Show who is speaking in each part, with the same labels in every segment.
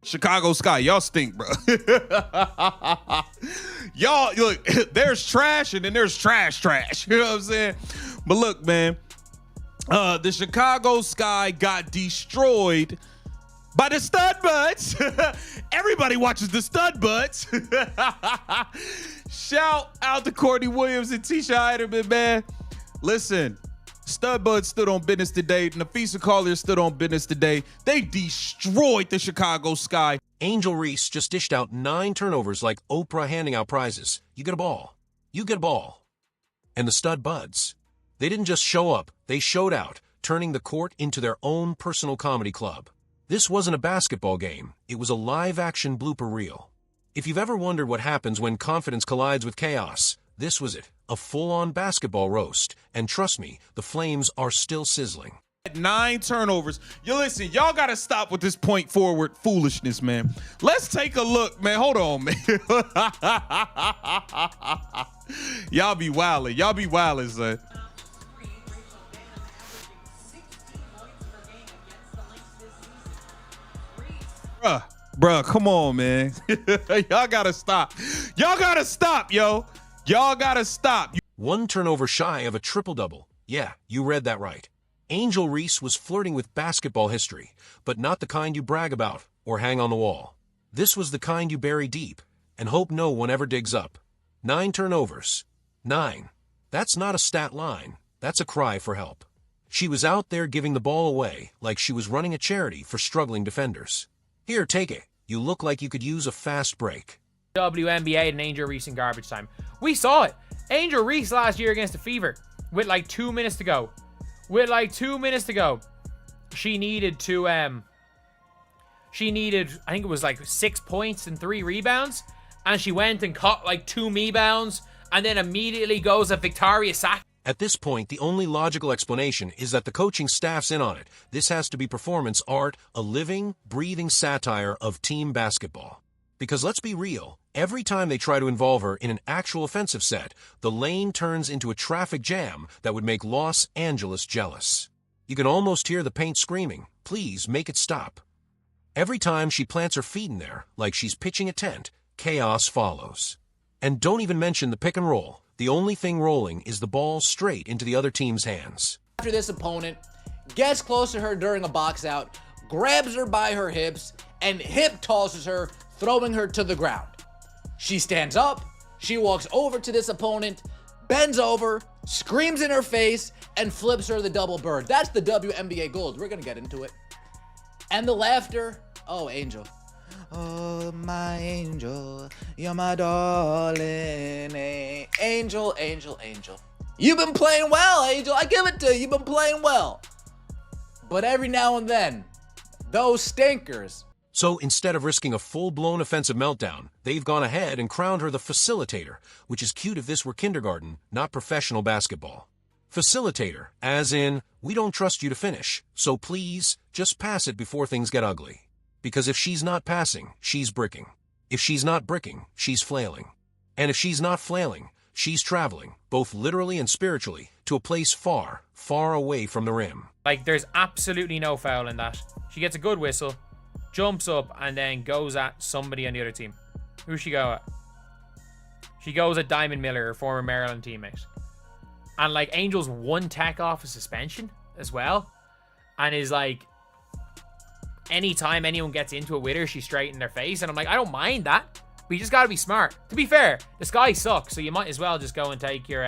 Speaker 1: Chicago Sky, y'all stink, bro. Y'all, look, there's trash and then there's trash. You know what I'm saying? But look, man, the Chicago Sky got destroyed by the Stud Buds. Everybody watches the Stud Buds. Shout out to Courtney Williams and Tisha Heiderman, man. Listen, Stud Buds stood on business today. Nafisa Collier stood on business today. They destroyed the Chicago Sky.
Speaker 2: Angel Reese just dished out 9 turnovers like Oprah handing out prizes. You get a ball. You get a ball. And the Stud Buds, they didn't just show up, they showed out, turning the court into their own personal comedy club. This wasn't a basketball game. It was a live-action blooper reel. If you've ever wondered what happens when confidence collides with chaos, this was it. A full-on basketball roast. And trust me, the flames are still sizzling.
Speaker 1: 9 turnovers. Listen, y'all got to stop with this point forward foolishness, man. Let's take a look, man. Hold on, man. Y'all be wildin'. Y'all be wildin', son. Bruh, come on, man. Y'all gotta stop. Y'all gotta stop, yo. Y'all gotta stop.
Speaker 2: 1 turnover shy of a triple-double. Yeah, you read that right. Angel Reese was flirting with basketball history, but not the kind you brag about or hang on the wall. This was the kind you bury deep and hope no one ever digs up. 9 turnovers. 9. That's not a stat line. That's a cry for help. She was out there giving the ball away like she was running a charity for struggling defenders. Here, take it. You look like you could use a fast break.
Speaker 3: WNBA and Angel Reese in garbage time. We saw it. Angel Reese last year against the Fever with like 2 minutes to go. She needed to, I think it was like 6 points and 3 rebounds. And she went and caught like 2 rebounds and then immediately goes a Victoria sack.
Speaker 2: At this point, the only logical explanation is that the coaching staff's in on it. This has to be performance art, a living, breathing satire of team basketball. Because let's be real, every time they try to involve her in an actual offensive set, the lane turns into a traffic jam that would make Los Angeles jealous. You can almost hear the paint screaming, please make it stop. Every time she plants her feet in there, like she's pitching a tent, chaos follows. And don't even mention the pick and roll. The only thing rolling is the ball straight into the other team's hands.
Speaker 4: After this opponent gets close to her during a box out, grabs her by her hips, and hip tosses her, throwing her to the ground. She stands up, she walks over to this opponent, bends over, screams in her face, and flips her the double bird. That's the WNBA gold. We're gonna get into it. And the laughter, oh, Angel. Oh, my angel, you're my darling, angel, angel, angel. You've been playing well, Angel. I give it to you. You've been playing well. But every now and then, those stinkers.
Speaker 2: So instead of risking a full-blown offensive meltdown, they've gone ahead and crowned her the facilitator, which is cute if this were kindergarten, not professional basketball. Facilitator, as in, we don't trust you to finish, so please, just pass it before things get ugly. Because if she's not passing, she's bricking. If she's not bricking, she's flailing. And if she's not flailing, she's traveling, both literally and spiritually, to a place far, far away from the rim.
Speaker 3: Like, there's absolutely no foul in that. She gets a good whistle, jumps up, and then goes at somebody on the other team. Who she go at? She goes at Diamond Miller, her former Maryland teammate. And, like, Angel's 1 tech off a suspension as well. And is like, anytime anyone gets into it with her, she's straight in their face. And I'm like, I don't mind that. But you just got to be smart. To be fair, the Sky sucks, so you might as well just go and take your,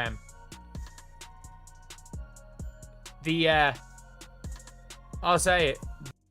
Speaker 3: I'll say it.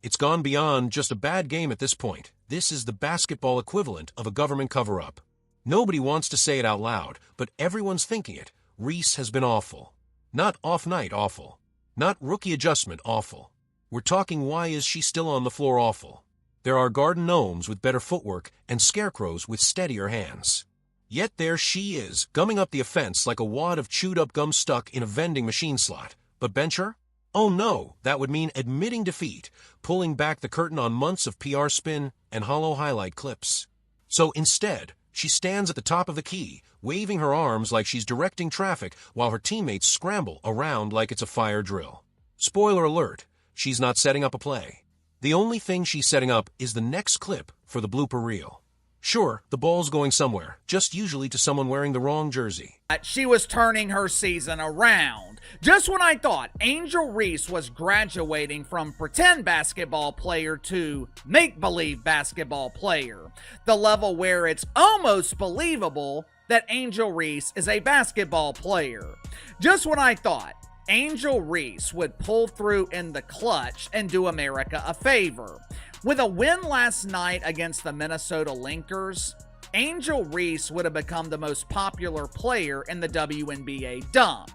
Speaker 2: It's gone beyond just a bad game at this point. This is the basketball equivalent of a government cover-up. Nobody wants to say it out loud, but everyone's thinking it. Reese has been awful. Not off-night awful. Not rookie adjustment awful. We're talking why is she still on the floor awful. There are garden gnomes with better footwork and scarecrows with steadier hands. Yet there she is, gumming up the offense like a wad of chewed-up gum stuck in a vending machine slot. But bench her? Oh no, that would mean admitting defeat, pulling back the curtain on months of PR spin and hollow highlight clips. So instead, she stands at the top of the key, waving her arms like she's directing traffic while her teammates scramble around like it's a fire drill. Spoiler alert, she's not setting up a play. The only thing she's setting up is the next clip for the blooper reel. Sure, the ball's going somewhere, just usually to someone wearing the wrong jersey.
Speaker 5: She was turning her season around. Just when I thought Angel Reese was graduating from pretend basketball player to make-believe basketball player, the level where it's almost believable that Angel Reese is a basketball player. Just when I thought Angel Reese would pull through in the clutch and do America a favor. With a win last night against the Minnesota Lynx, Angel Reese would have become the most popular player in the WNBA dump.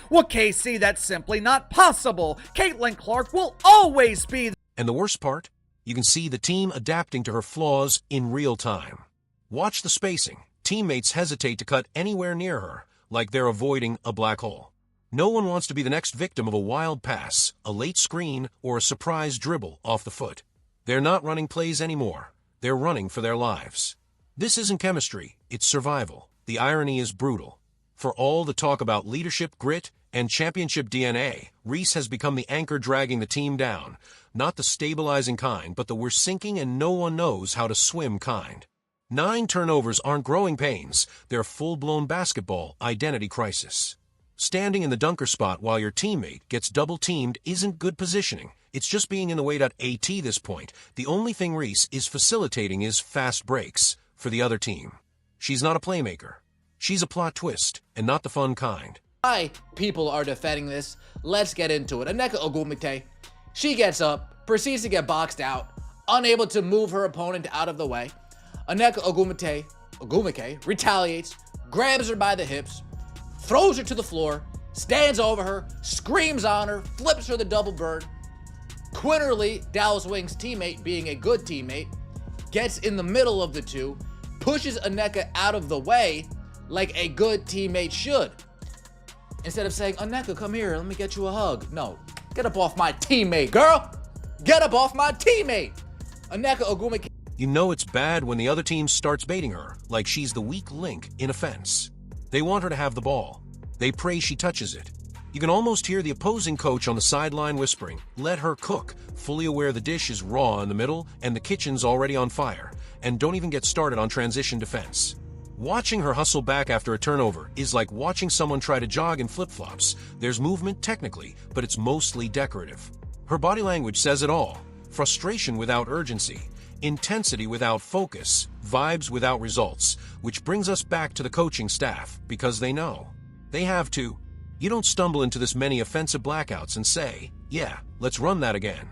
Speaker 5: Well, KC, that's simply not possible. Caitlin Clark will always be.
Speaker 2: And the worst part? You can see the team adapting to her flaws in real time. Watch the spacing. Teammates hesitate to cut anywhere near her, like they're avoiding a black hole. No one wants to be the next victim of a wild pass, a late screen, or a surprise dribble off the foot. They're not running plays anymore. They're running for their lives. This isn't chemistry, it's survival. The irony is brutal. For all the talk about leadership, grit, and championship DNA, Reese has become the anchor dragging the team down. Not the stabilizing kind, but the we're sinking and no one knows how to swim kind. 9 turnovers aren't growing pains. They're full-blown basketball identity crisis. Standing in the dunker spot while your teammate gets double-teamed isn't good positioning. It's just being in the way. At this point, the only thing Reese is facilitating is fast breaks for the other team. She's not a playmaker. She's a plot twist, and not the fun kind.
Speaker 4: Why people are defending this, let's get into it. Nneka Ogwumike, she gets up, proceeds to get boxed out, unable to move her opponent out of the way. Nneka Ogwumike retaliates, grabs her by the hips, throws her to the floor, stands over her, screams on her, flips her the double bird. Quinterly, Dallas Wings teammate, being a good teammate, gets in the middle of the two, pushes Nneka out of the way like a good teammate should. Instead of saying, Nneka, come here, let me get you a hug. No, get up off my teammate, girl. Get up off my teammate. Nneka Ogwumike.
Speaker 2: You know it's bad when the other team starts baiting her, like she's the weak link in a fence. They want her to have the ball. They pray she touches it. You can almost hear the opposing coach on the sideline whispering, let her cook, fully aware the dish is raw in the middle and the kitchen's already on fire. And don't even get started on transition defense. Watching her hustle back after a turnover is like watching someone try to jog in flip-flops. There's movement technically, but it's mostly decorative. Her body language says it all. Frustration without urgency. Intensity without focus. Vibes without results. Which brings us back to the coaching staff, because they know. They have to. You don't stumble into this many offensive blackouts and say, yeah, let's run that again.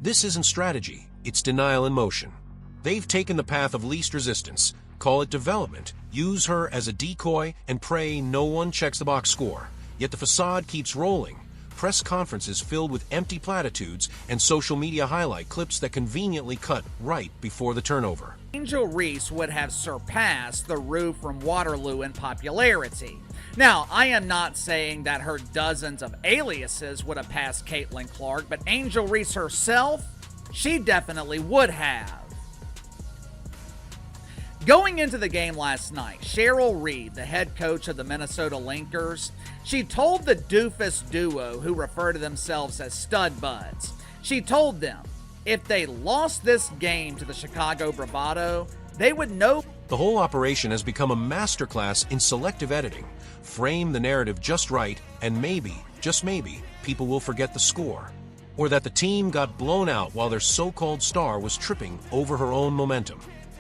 Speaker 2: This isn't strategy, it's denial in motion. They've taken the path of least resistance, call it development, use her as a decoy, and pray no one checks the box score. Yet the facade keeps rolling. Press conferences filled with empty platitudes and social media highlight clips that conveniently cut right before the turnover.
Speaker 5: Angel Reese would have surpassed the Rue from Waterloo in popularity. Now, I am not saying that her dozens of aliases would have passed Caitlin Clark, but Angel Reese herself, she definitely would have. Going into the game last night, Cheryl Reed, the head coach of the Minnesota Lynx, she told the doofus duo who refer to themselves as stud buds, she told them if they lost this game to the Chicago Bravado, they would know.
Speaker 2: The whole operation has become a masterclass in selective editing. Frame the narrative just right, and maybe, just maybe, people will forget the score. Or that the team got blown out while their so-called star was tripping over her own momentum.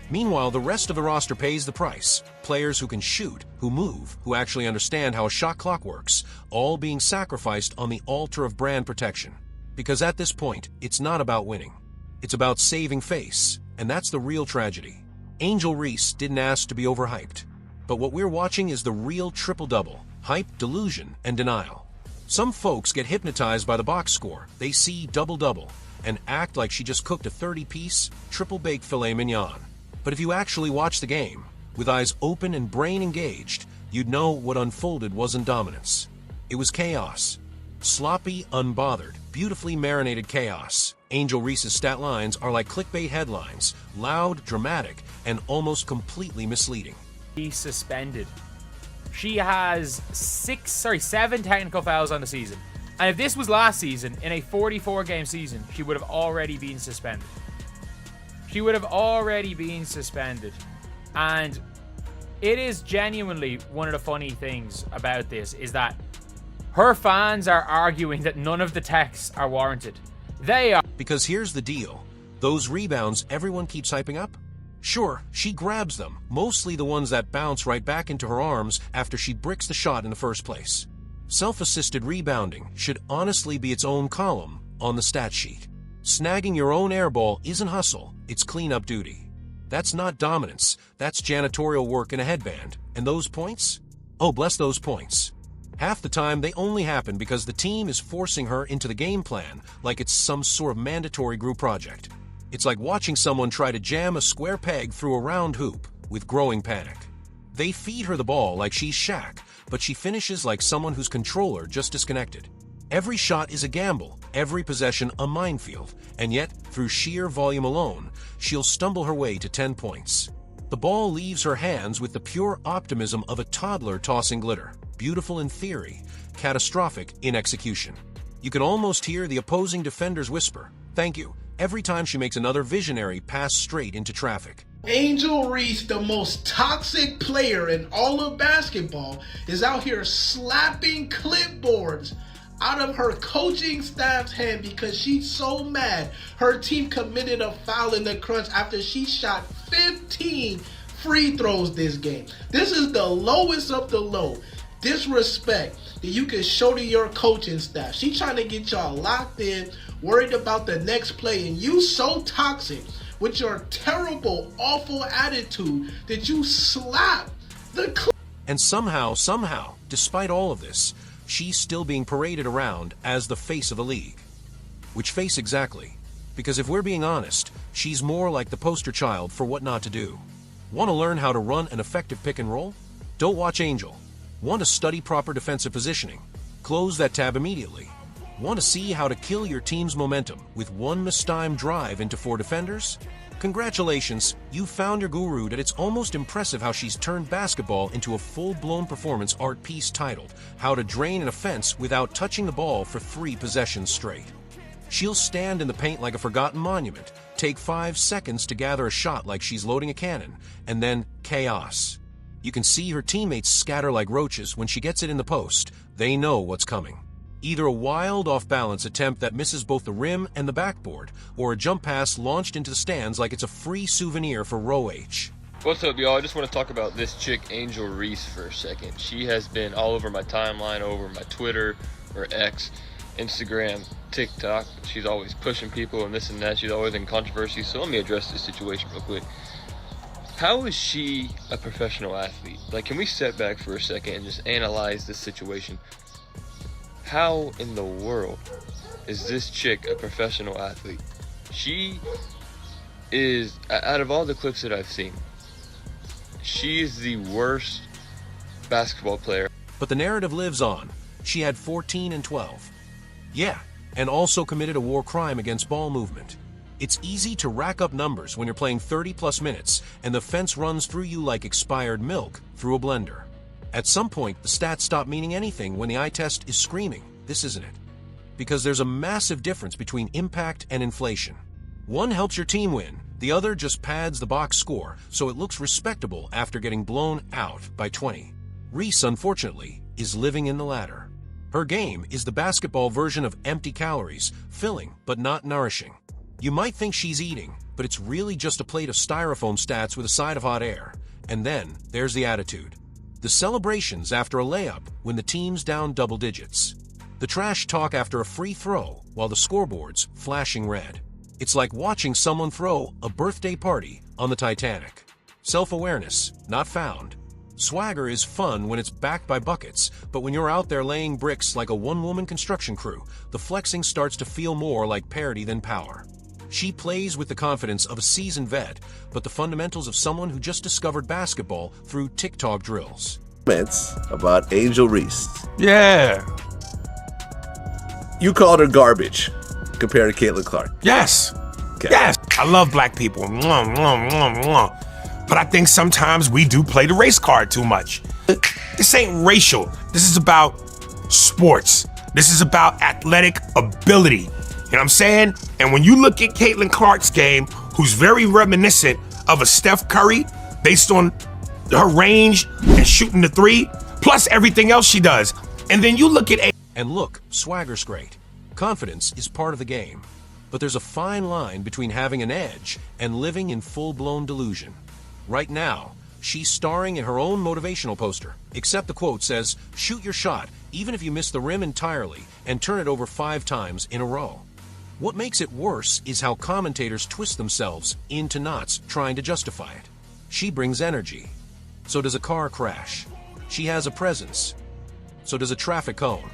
Speaker 2: Meanwhile, the rest of the roster pays the price. Players who can shoot, who move, who actually understand how a shot clock works, all being sacrificed on the altar of brand protection. Because at this point, it's not about winning. It's about saving face, and that's the real tragedy. Angel Reese didn't ask to be overhyped. But what we're watching is the real triple-double, hype, delusion, and denial. Some folks get hypnotized by the box score. They see double-double and act like she just cooked a 30-piece, triple-baked filet mignon. But if you actually watch the game, with eyes open and brain engaged, you'd know what unfolded wasn't dominance. It was chaos. Sloppy, unbothered, beautifully marinated chaos. Angel Reese's stat lines are like clickbait headlines, loud, dramatic, and almost completely misleading.
Speaker 3: He's suspended. She has 7 technical fouls on the season. And if this was last season, in a 44-game season, she would have already been suspended. She would have already been suspended. And it is genuinely one of the funny things about this is that her fans are arguing that none of the texts are warranted. They are.
Speaker 2: Because here's the deal. Those rebounds everyone keeps hyping up? Sure, she grabs them, mostly the ones that bounce right back into her arms after she bricks the shot in the first place. Self-assisted rebounding should honestly be its own column on the stat sheet. Snagging your own airball isn't hustle, it's cleanup duty. That's not dominance, that's janitorial work in a headband. And those points? Oh, bless those points. Half the time, they only happen because the team is forcing her into the game plan like it's some sort of mandatory group project. It's like watching someone try to jam a square peg through a round hoop with growing panic. They feed her the ball like she's Shaq, but she finishes like someone whose controller just disconnected. Every shot is a gamble, every possession a minefield, and yet, through sheer volume alone, she'll stumble her way to 10 points. The ball leaves her hands with the pure optimism of a toddler tossing glitter. Beautiful in theory, catastrophic in execution. You can almost hear the opposing defenders whisper, "Thank you," every time she makes another visionary pass straight into traffic.
Speaker 6: Angel Reese, the most toxic player in all of basketball, is out here slapping clipboards out of her coaching staff's hand because she's so mad her team committed a foul in the crunch after she shot 15 free throws this game. This is the lowest of the low disrespect that you can show to your coaching staff. She's trying to get y'all locked in, worried about the next play, and you so toxic with your terrible, awful attitude that you slap the
Speaker 2: And somehow, despite all of this, she's still being paraded around as the face of the league. Which face exactly? Because if we're being honest, she's more like the poster child for what not to do. Want to learn how to run an effective pick and roll? Don't watch Angel. Want to study proper defensive positioning? Close that tab immediately. Want to see how to kill your team's momentum with one mistimed drive into 4 defenders? Congratulations, you found your guru. That it's almost impressive how she's turned basketball into a full-blown performance art piece titled How to Drain an Offense Without Touching the Ball for 3 possessions straight. She'll stand in the paint like a forgotten monument, take 5 seconds to gather a shot like she's loading a cannon, and then chaos. You can see her teammates scatter like roaches when she gets it in the post. They know what's coming. Either a wild off-balance attempt that misses both the rim and the backboard, or a jump pass launched into the stands like it's a free souvenir for Row H.
Speaker 7: What's up, y'all? I just want to talk about this chick, Angel Reese, for a second. She has been all over my timeline, over my Twitter, or X, Instagram, TikTok. She's always pushing people and this and that. She's always in controversy. So let me address this situation real quick. How is she a professional athlete? Like, can we step back for a second and just analyze this situation? How in the world is this chick a professional athlete? She is, out of all the clips that I've seen, she is the worst basketball player.
Speaker 2: But the narrative lives on. She had 14 and 12. Yeah, and also committed a war crime against ball movement. It's easy to rack up numbers when you're playing 30-plus minutes and the fence runs through you like expired milk through a blender. At some point, the stats stop meaning anything when the eye test is screaming, "This isn't it." Because there's a massive difference between impact and inflation. One helps your team win, the other just pads the box score so it looks respectable after getting blown out by 20. Reese, unfortunately, is living in the latter. Her game is the basketball version of empty calories, filling but not nourishing. You might think she's eating, but it's really just a plate of styrofoam stats with a side of hot air. And then there's the attitude. The celebrations after a layup when the team's down double digits. The trash talk after a free throw while the scoreboard's flashing red. It's like watching someone throw a birthday party on the Titanic. Self-awareness, not found. Swagger is fun when it's backed by buckets, but when you're out there laying bricks like a one-woman construction crew, the flexing starts to feel more like parody than power. She plays with the confidence of a seasoned vet, but the fundamentals of someone who just discovered basketball through TikTok drills.
Speaker 8: About Angel Reese.
Speaker 9: Yeah.
Speaker 8: You called her garbage compared to Caitlin Clark.
Speaker 9: Yes.
Speaker 8: Okay.
Speaker 9: Yes. I love black people. Mwah, mwah, mwah, mwah. But I think sometimes we do play the race card too much. This ain't racial. This is about sports. This is about athletic ability. You know what I'm saying? And when you look at Caitlin Clark's game, who's very reminiscent of a Steph Curry based on her range and shooting the three, plus everything else she does. And then you look at
Speaker 2: And look, swagger's great. Confidence is part of the game. But there's a fine line between having an edge and living in full-blown delusion. Right now, she's starring in her own motivational poster, except the quote says, "Shoot your shot, even if you miss the rim entirely, and turn it over 5 times in a row." What makes it worse is how commentators twist themselves into knots trying to justify it. She brings energy. So does a car crash. She has a presence. So does a traffic cone.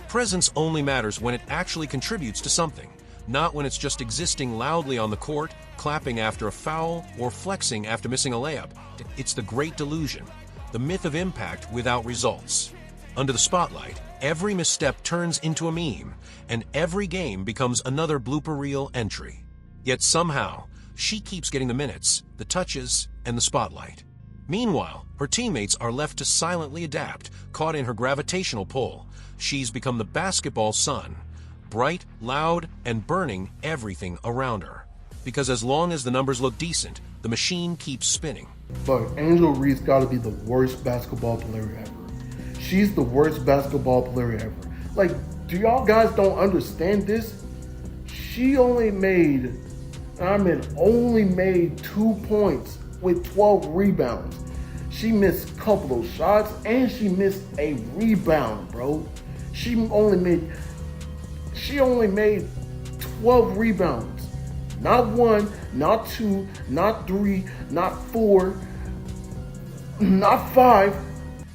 Speaker 2: Presence only matters when it actually contributes to something, not when it's just existing loudly on the court, clapping after a foul, or flexing after missing a layup. It's the great delusion, the myth of impact without results. Under the spotlight, every misstep turns into a meme, and every game becomes another blooper reel entry. Yet somehow, she keeps getting the minutes, the touches, and the spotlight. Meanwhile, her teammates are left to silently adapt, caught in her gravitational pull. She's become the basketball sun, bright, loud, and burning everything around her. Because as long as the numbers look decent, the machine keeps spinning.
Speaker 10: But Angel Reese gotta be the worst basketball player ever. She's the worst basketball player ever. Like, do y'all guys don't understand this? She only made 2 points with 12 rebounds. She missed a couple of shots and she missed a rebound, bro. She only made 12 rebounds. Not 1, not 2, not 3, not 4, not 5.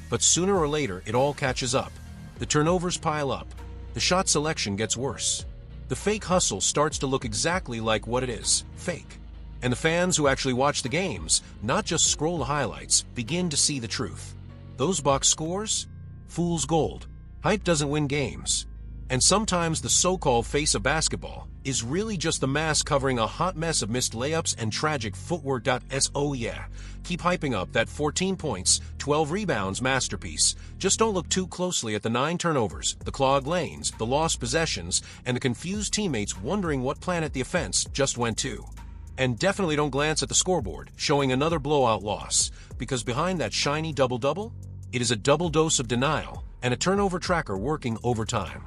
Speaker 2: But sooner or later, it all catches up. The turnovers pile up. The shot selection gets worse. The fake hustle starts to look exactly like what it is, fake. And the fans who actually watch the games, not just scroll the highlights, begin to see the truth. Those box scores? Fool's gold. Hype doesn't win games. And sometimes the so-called face of basketball is really just the mask covering a hot mess of missed layups and tragic footwork. So yeah, keep hyping up that 14 points, 12 rebounds masterpiece. Just don't look too closely at the 9 turnovers, the clogged lanes, the lost possessions, and the confused teammates wondering what planet the offense just went to. And definitely don't glance at the scoreboard, showing another blowout loss, because behind that shiny double-double, it is a double dose of denial and a turnover tracker working overtime.